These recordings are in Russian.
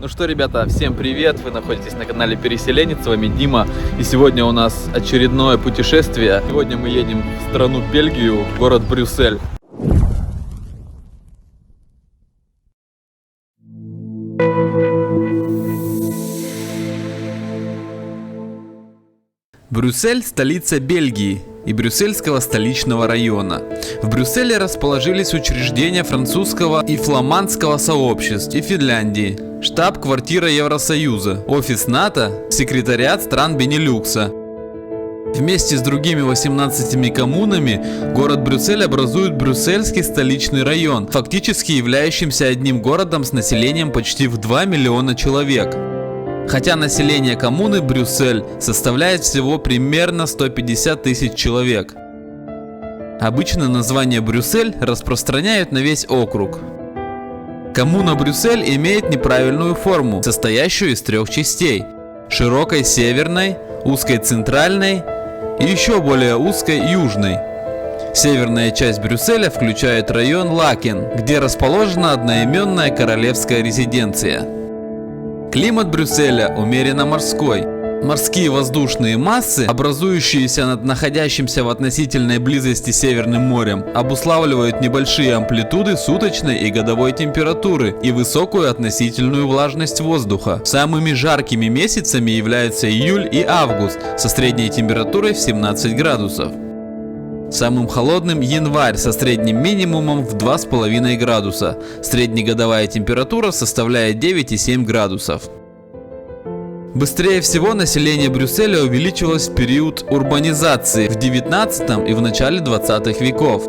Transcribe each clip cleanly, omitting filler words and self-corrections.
Ну что, ребята, всем привет! Вы находитесь на канале Переселенец, с вами Дима. И сегодня у нас очередное путешествие. Сегодня мы едем в страну Бельгию, в город Брюссель. Брюссель – столица Бельгии и Брюссельского столичного района. В Брюсселе расположились учреждения французского и фламандского сообществ и Финляндии, штаб-квартира Евросоюза, офис НАТО, секретариат стран Бенилюкса. Вместе с другими 18 коммунами город Брюссель образует Брюссельский столичный район, фактически являющимся одним городом с населением почти в 2 миллиона человек. Хотя население коммуны Брюссель составляет всего примерно 150 тысяч человек. Обычно название Брюссель распространяют на весь округ. Коммуна Брюссель имеет неправильную форму, состоящую из 3 частей: широкой северной, узкой центральной и еще более узкой южной. Северная часть Брюсселя включает район Лакен, где расположена одноименная королевская резиденция. Климат Брюсселя умеренно морской. Морские воздушные массы, образующиеся над находящимся в относительной близости Северным морем, обуславливают небольшие амплитуды суточной и годовой температуры и высокую относительную влажность воздуха. Самыми жаркими месяцами являются июль и август со средней температурой в 17 градусов. Самым холодным январь со средним минимумом в 2,5 градуса. Среднегодовая температура составляет 9,7 градусов. Быстрее всего население Брюсселя увеличилось в период урбанизации в 19 и в начале 20 веков.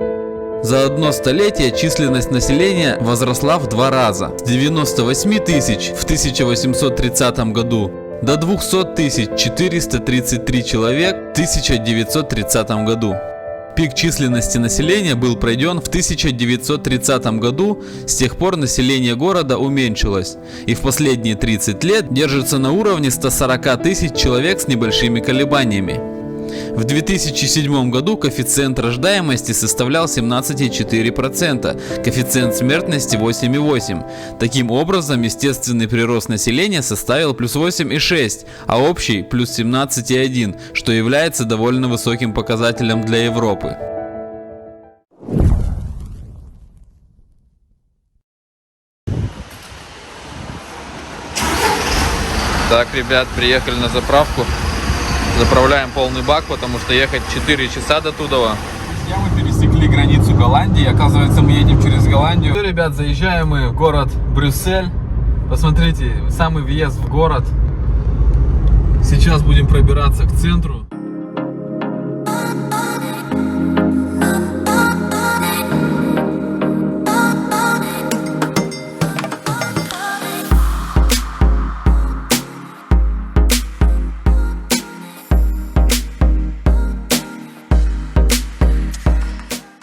За одно столетие численность населения возросла в 2 раза. С 98 тысяч в 1830 году до 200 433 человек в 1930 году. Пик численности населения был пройден в 1930 году, с тех пор население города уменьшилось и в последние 30 лет держится на уровне 140 тысяч человек с небольшими колебаниями. В 2007 году коэффициент рождаемости составлял 17,4%, коэффициент смертности 8,8%. Таким образом, естественный прирост населения составил плюс 8,6%, а общий плюс 17,1%, что является довольно высоким показателем для Европы. Так, ребят, приехали на заправку. Заправляем полный бак, потому что ехать 4 часа до туда. Мы пересекли границу Голландии. Оказывается, мы едем через Голландию. Ну, ребят, заезжаем мы в город Брюссель. Посмотрите, самый въезд в город. Сейчас будем пробираться к центру.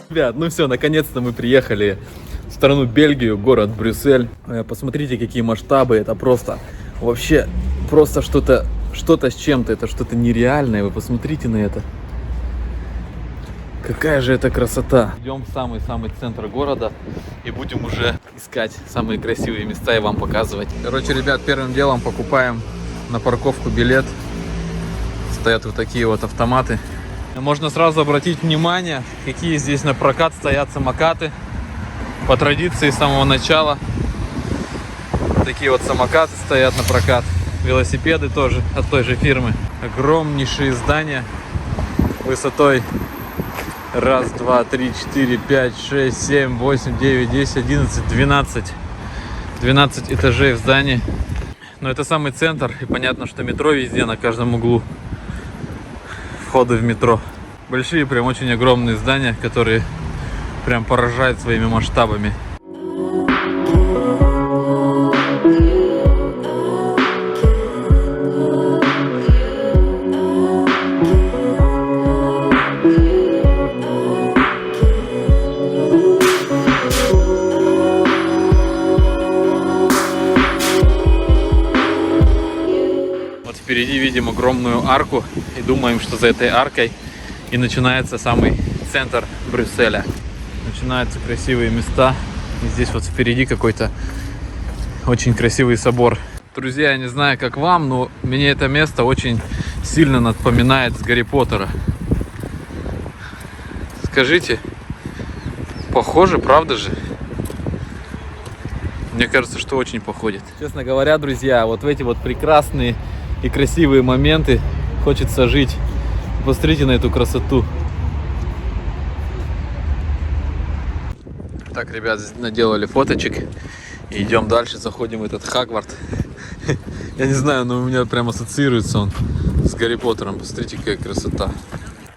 Ребят, ну все, наконец-то мы приехали в страну Бельгию, город Брюссель. Посмотрите, какие масштабы, это просто, вообще, просто что-то с чем-то, это что-то нереальное, вы посмотрите на это. Какая же это красота. Идем в самый-самый центр города и будем уже искать самые красивые места и вам показывать. Короче, ребят, первым делом покупаем на парковку билет. Стоят вот такие вот автоматы. Можно сразу обратить внимание, какие здесь на прокат стоят самокаты. По традиции с самого начала такие вот самокаты стоят на прокат. Велосипеды тоже от той же фирмы. Огромнейшие здания высотой 1, 2, 3, 4, 5, 6, 7, 8, 9, 10, 11, 12 этажей в здании. Но это самый центр, и понятно, что метро везде, на каждом углу. Входы в метро. Большие, прям очень огромные здания, которые прям поражают своими масштабами. Вот впереди видим огромную арку и думаем, что за этой аркой и начинается самый центр Брюсселя. Начинаются красивые места. И здесь вот впереди какой-то очень красивый собор. Друзья, я не знаю, как вам, но мне это место очень сильно напоминает с Гарри Поттера. Скажите, похоже, правда же? Мне кажется, что очень походит. Честно говоря, друзья, вот в эти вот прекрасные и красивые моменты хочется жить. Посмотрите на эту красоту. Так, ребят, наделали фоточек. И идем дальше, заходим в этот Хогвартс. Я не знаю, но у меня прям ассоциируется он с Гарри Поттером. Посмотрите, какая красота.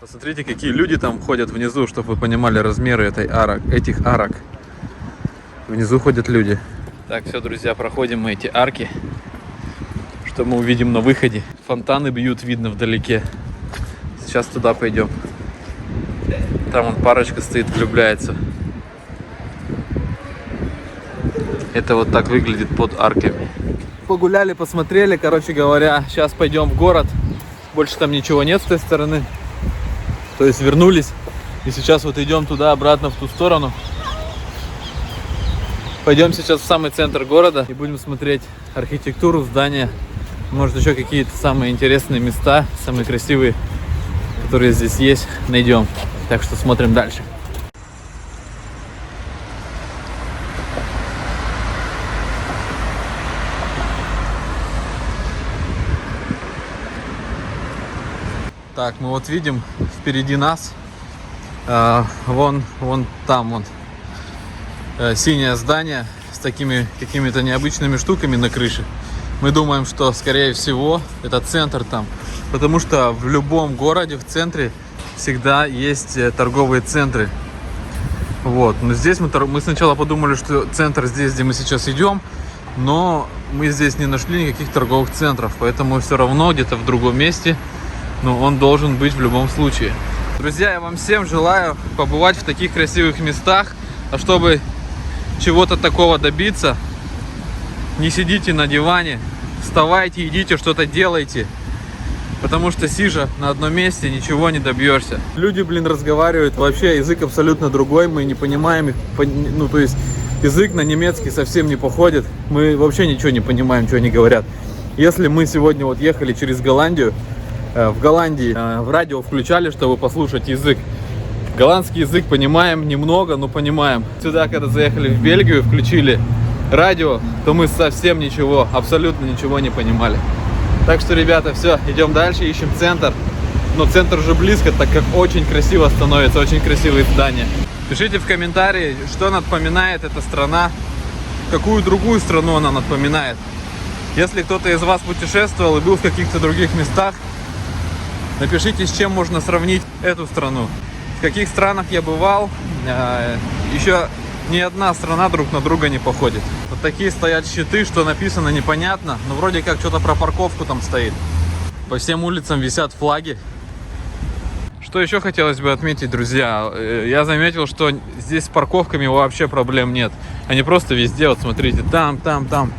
Посмотрите, какие люди там ходят внизу, чтобы вы понимали размеры этих арок. Внизу ходят люди. Так, все, друзья, проходим мы эти арки. Что мы увидим на выходе? Фонтаны бьют, видно вдалеке. Сейчас туда пойдем. Там вон парочка стоит, влюбляется. Это вот так выглядит под арками. Погуляли, посмотрели, короче говоря, сейчас пойдем в город. Больше там ничего нет с той стороны. То есть вернулись. И сейчас вот идем туда, обратно в ту сторону. Пойдем сейчас в самый центр города и будем смотреть архитектуру, здания. Может, еще какие-то самые интересные места, самые красивые, которые здесь есть, найдем. Так что смотрим дальше. Так, мы вот видим впереди нас, вон там синее здание с такими какими-то необычными штуками на крыше. Мы думаем, что скорее всего это центр там, потому что в любом городе в центре всегда есть торговые центры. Вот, но здесь мы сначала подумали, что центр здесь, где мы сейчас идем, но мы здесь не нашли никаких торговых центров, поэтому все равно где-то в другом месте. Но он должен быть в любом случае. Друзья, я вам всем желаю побывать в таких красивых местах. А чтобы чего-то такого добиться, не сидите на диване, вставайте, идите, что-то делайте. Потому что сидя на одном месте, ничего не добьешься. Люди, разговаривают, вообще язык абсолютно другой, мы не понимаем их. Ну, то есть язык на немецкий совсем не походит. Мы вообще ничего не понимаем, что они говорят. Если мы сегодня вот ехали через Голландию, в Голландии в радио включали, чтобы послушать язык. Голландский язык понимаем немного, но понимаем. Сюда, когда заехали в Бельгию, включили радио, то мы совсем ничего, абсолютно ничего не понимали. Так что, ребята, все, идем дальше, ищем центр. Но центр уже близко, так как очень красиво становится, очень красивые здания. Пишите в комментарии, что напоминает эта страна, какую другую страну она напоминает. Если кто-то из вас путешествовал и был в каких-то других местах, напишите, с чем можно сравнить эту страну. В каких странах я бывал, еще ни одна страна друг на друга не походит. Вот такие стоят щиты, что написано непонятно, но вроде как что-то про парковку там стоит. По всем улицам висят флаги. Что еще хотелось бы отметить, друзья, я заметил, что здесь с парковками вообще проблем нет. Они просто везде, вот смотрите, там. То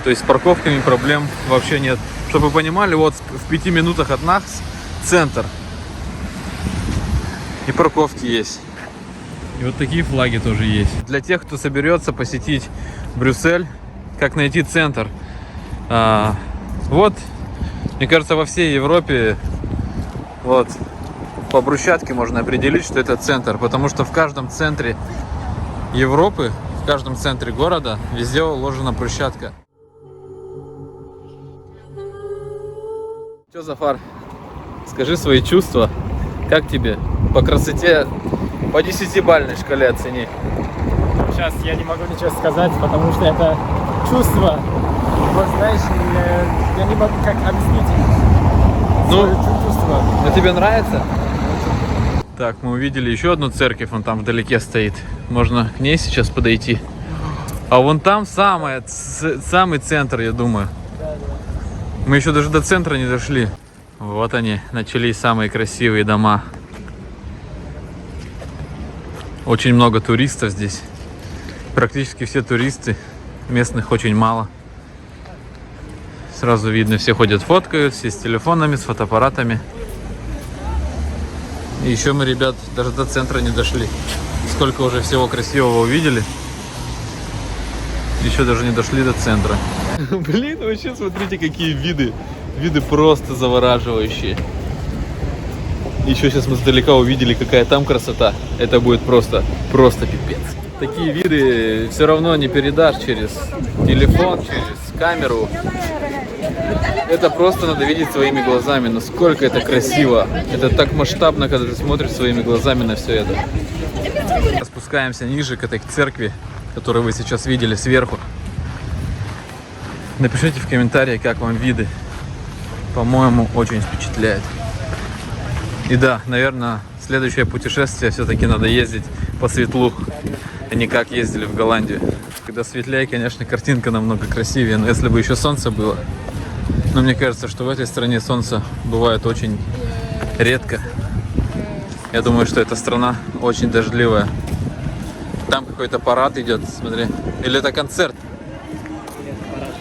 есть с парковками проблем вообще нет. Чтобы вы понимали, вот в 5 минутах от нас центр. И парковки есть. И вот такие флаги тоже есть. Для тех, кто соберется посетить Брюссель, как найти центр. Вот, мне кажется, во всей Европе вот по брусчатке можно определить, что это центр. Потому что в каждом центре Европы, в каждом центре города везде уложена брусчатка. Что, Зафар, скажи свои чувства, как тебе? По красоте, по 10-бальной шкале оцени. Сейчас я не могу ничего сказать, потому что это чувство, вот знаешь, я не могу как объяснить. Ну, чувство. Но тебе нравится? Так, мы увидели еще одну церковь, вон там вдалеке стоит. Можно к ней сейчас подойти. А вон там самый центр, я думаю. Мы еще даже до центра не дошли. Вот они, начались самые красивые дома. Очень много туристов здесь. Практически все туристы. Местных очень мало. Сразу видно, все ходят, фоткают, все с телефонами, с фотоаппаратами. И еще мы, ребят, даже до центра не дошли. Сколько уже всего красивого увидели. Еще даже не дошли до центра. Блин, вообще смотрите, какие виды. Виды просто завораживающие. Еще сейчас мы сдалека увидели, какая там красота. Это будет просто пипец. Такие виды все равно не передашь через телефон, через камеру. Это просто надо видеть своими глазами, насколько это красиво. Это так масштабно, когда ты смотришь своими глазами на все это. Спускаемся ниже к этой церкви, которую вы сейчас видели сверху. Напишите в комментарии, как вам виды. По-моему, очень впечатляет. И да, наверное, следующее путешествие все-таки надо ездить по светлу, а не как ездили в Голландию. Когда светлее, конечно, картинка намного красивее, но если бы еще солнце было. Но мне кажется, что в этой стране солнце бывает очень редко. Я думаю, что эта страна очень дождливая. Там какой-то парад идет, смотри. Или это концерт? Нет, парад.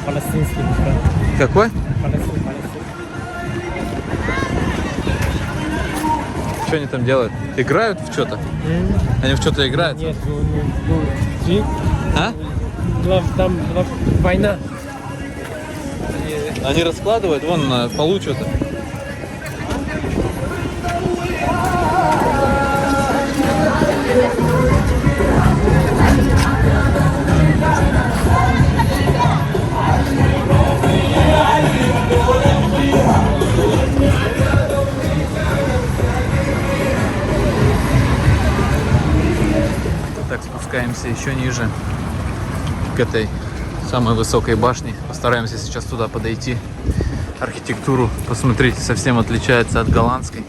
Палестинский парад. Какой? Палестин. Что они там делают? Играют в что-то? Они в что-то играют? Нет, ну, А? там война. Они раскладывают вон на полу что-то. Так, спускаемся еще ниже к этой самой высокой башне. Постараемся сейчас туда подойти. Архитектуру, посмотрите, совсем отличается от голландской.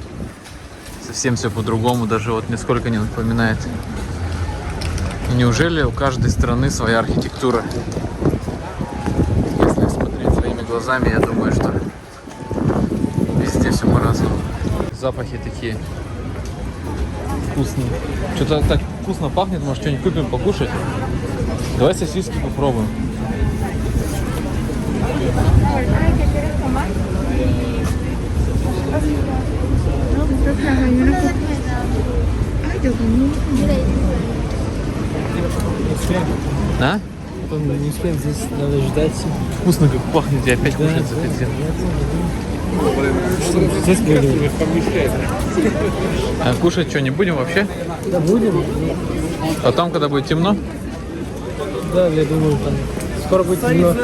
Совсем все по-другому, даже вот нисколько не напоминает. И неужели у каждой страны своя архитектура? Если смотреть своими глазами, я думаю, что везде все по-разному. Запахи такие вкусные. Что-то так вкусно пахнет, может что-нибудь купим покушать? Давай сосиски попробуем. А? Потом не успеем, здесь надо ждать. Вкусно как пахнет, я опять кушать захотел. Здесь будем. А кушать что, не будем вообще? Да, будем. А там, когда будет темно? Да, я думаю, там скоро будет темно.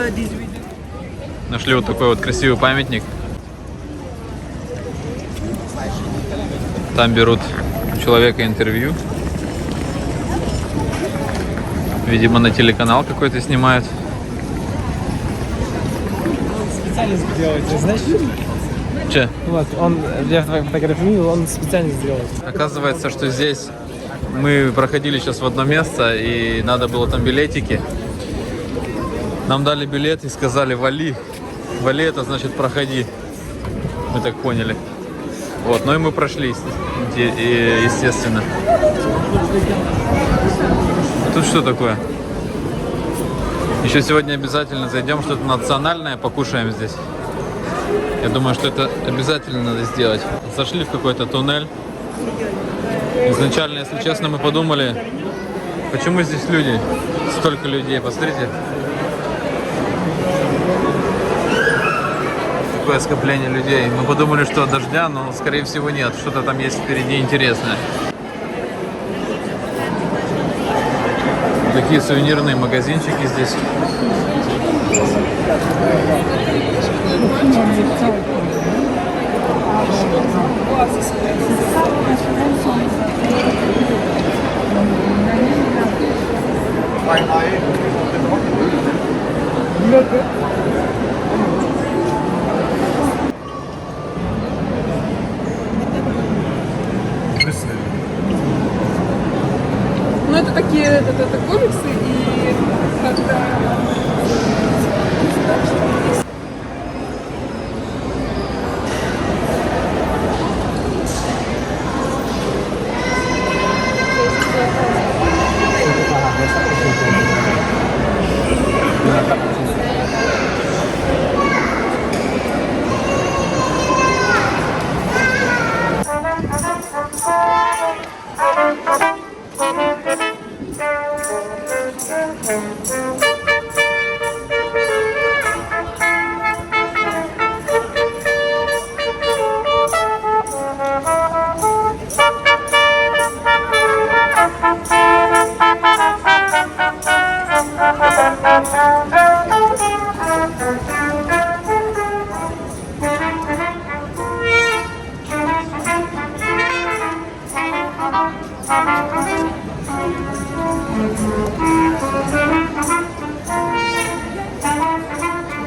Нашли вот такой вот красивый памятник. Там берут у человека интервью. Видимо, на телеканал какой-то снимают. Специально сделать, знаешь? Че? Вот, я фотографирую, он специально сделал. Оказывается, что здесь мы проходили сейчас в одно место, и надо было там билетики. Нам дали билет и сказали «вали». «Вали» — это значит «проходи». Мы так поняли. Вот, ну и мы прошли, естественно. А тут что такое? Еще сегодня обязательно зайдем, что-то национальное покушаем здесь. Я думаю, что это обязательно надо сделать. Зашли в какой-то туннель. Изначально, если честно, мы подумали, почему здесь люди, столько людей, посмотрите. Такое скопление людей. Мы подумали, что дождя, но скорее всего нет. Что-то там есть впереди интересное. Такие сувенирные магазинчики здесь. Ну, это такие это комиксы и когда...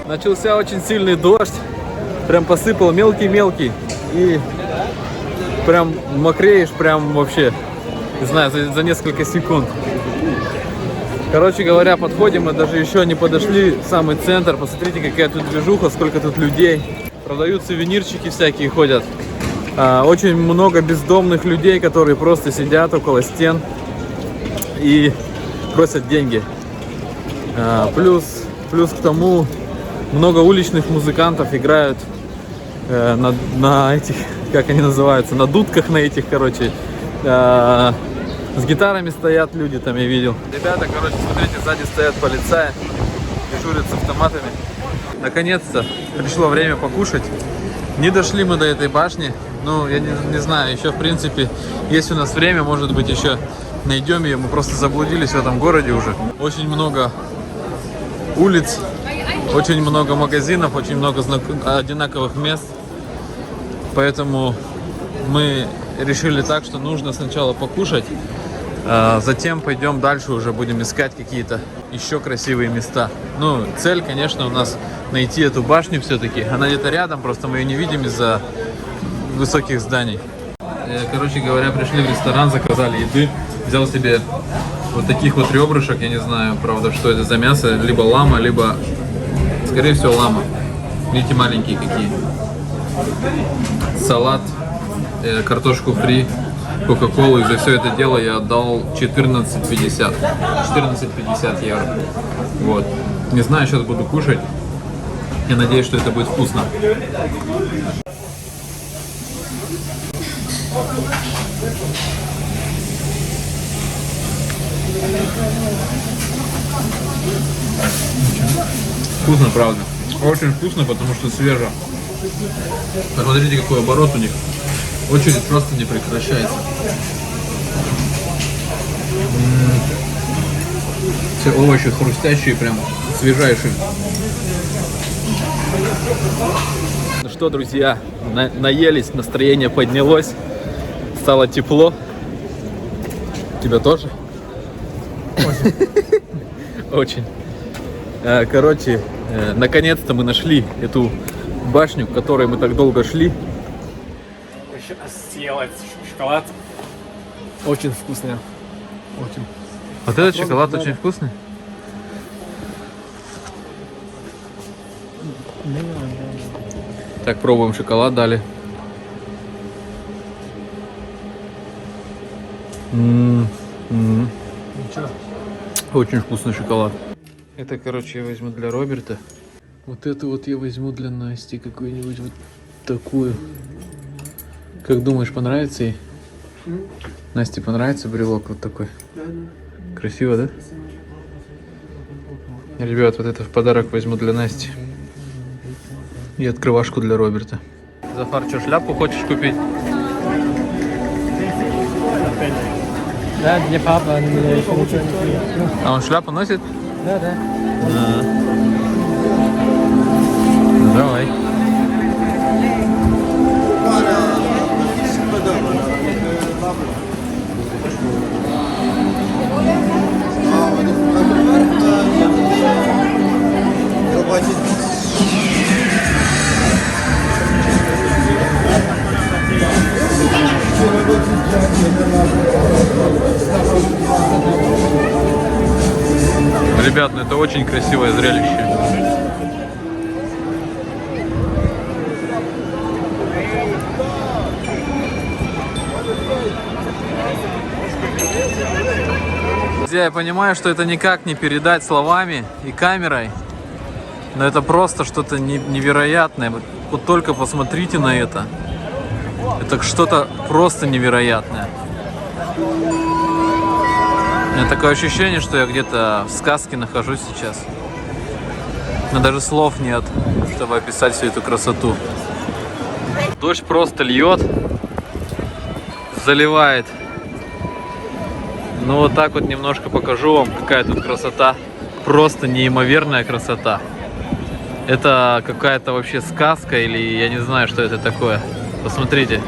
Начался очень сильный дождь, прям посыпал мелкий-мелкий, и прям мокреешь, прям вообще, не знаю, за несколько секунд. Короче говоря, подходим, мы даже еще не подошли в самый центр, посмотрите, какая тут движуха, сколько тут людей. Продают сувенирчики всякие, ходят. Очень много бездомных людей, которые просто сидят около стен и просят деньги. Плюс к тому, много уличных музыкантов играют на этих, как они называются, на дудках на этих, короче. С гитарами стоят люди, там я видел. Ребята, короче, смотрите, сзади стоят полицаи, дежурят с автоматами. Наконец-то пришло время покушать. Не дошли мы до этой башни. Ну, я не знаю, еще в принципе, есть у нас время, может быть, еще найдем ее. Мы просто заблудились в этом городе уже. Очень много улиц, очень много магазинов, очень много одинаковых мест. Поэтому мы решили так, что нужно сначала покушать, затем пойдем дальше, уже будем искать какие-то еще красивые места. Ну, цель, конечно, у нас найти эту башню все-таки. Она где-то рядом, просто мы ее не видим из-за высоких зданий. Короче говоря, пришли в ресторан, заказали еды, взял себе вот таких вот ребрышек, я не знаю, правда, что это за мясо, либо лама, либо, скорее всего, лама. Видите, маленькие какие. Салат, картошку фри, кока-колу, и за все это дело я отдал 14,50 евро. Вот. Не знаю, сейчас буду кушать. Я надеюсь, что это будет вкусно. Вкусно, правда. Очень вкусно, потому что свеже. Посмотрите, какой оборот у них. Очередь просто не прекращается. Все овощи хрустящие, прям свежайшие. Ну что, друзья, наелись, настроение поднялось, стало тепло. Тебя тоже? Очень. Короче, наконец-то мы нашли эту башню, к которой мы так долго шли. Съела шоколад. Очень вкусный. Очень. Вот этот шоколад очень вкусный. Так, пробуем шоколад, дали. Очень вкусный шоколад. Это, короче, я возьму для Роберта. Вот это вот я возьму для Насти, какую-нибудь вот такую. Как думаешь, понравится ей? Насте понравится брелок вот такой? Красиво, да? Ребят, вот это в подарок возьму для Насти. И открывашку для Роберта. Зафар, что, шляпу хочешь купить? Да, для папы, они меня еще ничего не приехали. А он шляпу носит? Да, да. Ну, давай. Ребят, ну это очень красивое зрелище. Друзья, я понимаю, что это никак не передать словами и камерой, но это просто что-то невероятное. Вот только посмотрите на это. Это что-то просто невероятное. У меня такое ощущение, что я где-то в сказке нахожусь сейчас. У меня даже слов нет, чтобы описать всю эту красоту. Дождь просто льет, заливает. Ну вот так вот немножко покажу вам, какая тут красота. Просто неимоверная красота. Это какая-то вообще сказка или я не знаю, что это такое. Посмотрите.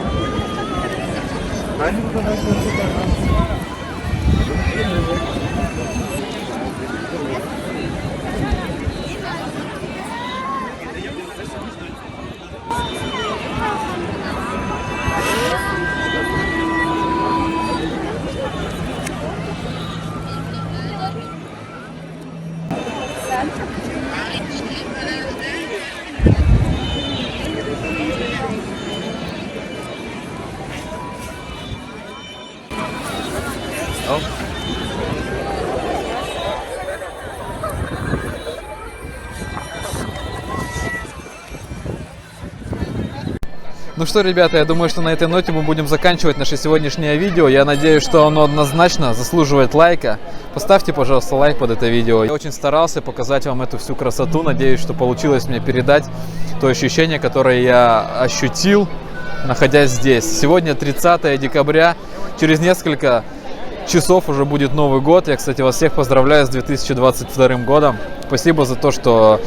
Ну что, ребята, я думаю, что на этой ноте мы будем заканчивать наше сегодняшнее видео. Я надеюсь, что оно однозначно заслуживает лайка. Поставьте, пожалуйста, лайк под это видео. Я очень старался показать вам эту всю красоту. Надеюсь, что получилось мне передать то ощущение, которое я ощутил, находясь здесь. Сегодня 30 декабря. Через несколько часов уже будет Новый год. Я, кстати, вас всех поздравляю с 2022 годом. Спасибо за то, что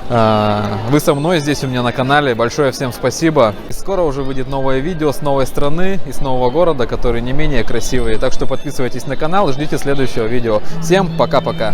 вы со мной здесь у меня на канале. Большое всем спасибо. И скоро уже выйдет новое видео с новой страны и с нового города, который не менее красивый. Так что подписывайтесь на канал и ждите следующего видео. Всем пока-пока.